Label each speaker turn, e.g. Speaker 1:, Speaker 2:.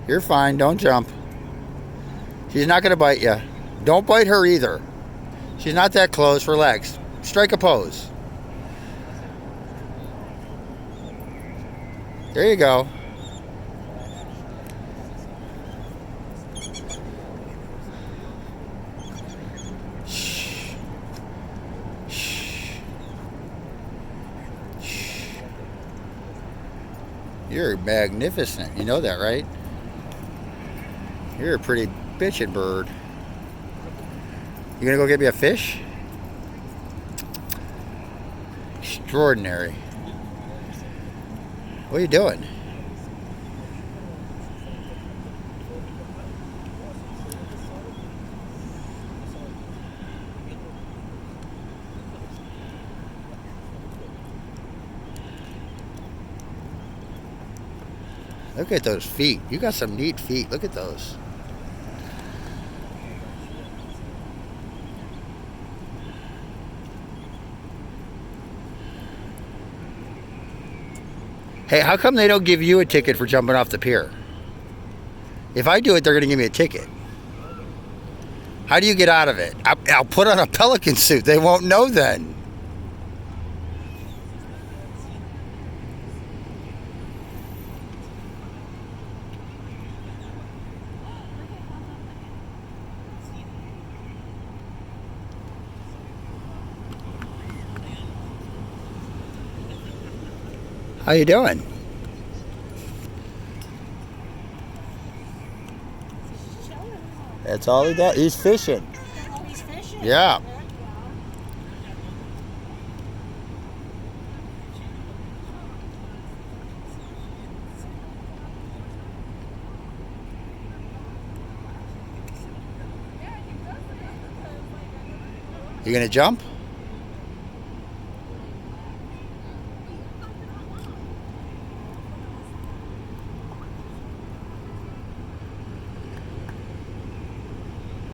Speaker 1: You're fine. Don't jump. She's not going to bite you. Don't bite her either. She's not that close. Relax. Strike a pose. There you go. Shh. Shh. Shh. You're magnificent. You know that, right? You're a pretty bitchin' bird. You gonna go get me a fish? Extraordinary. What are you doing? Look at those feet. You got some neat feet. Look at those. Hey, how come they don't give you a ticket for jumping off the pier? If I do it, they're going to give me a ticket. How do you get out of it? I'll put on a pelican suit. They won't know then. How you doing? That's all he does. He's fishing.
Speaker 2: Oh, he's fishing?
Speaker 1: Yeah. You gonna jump?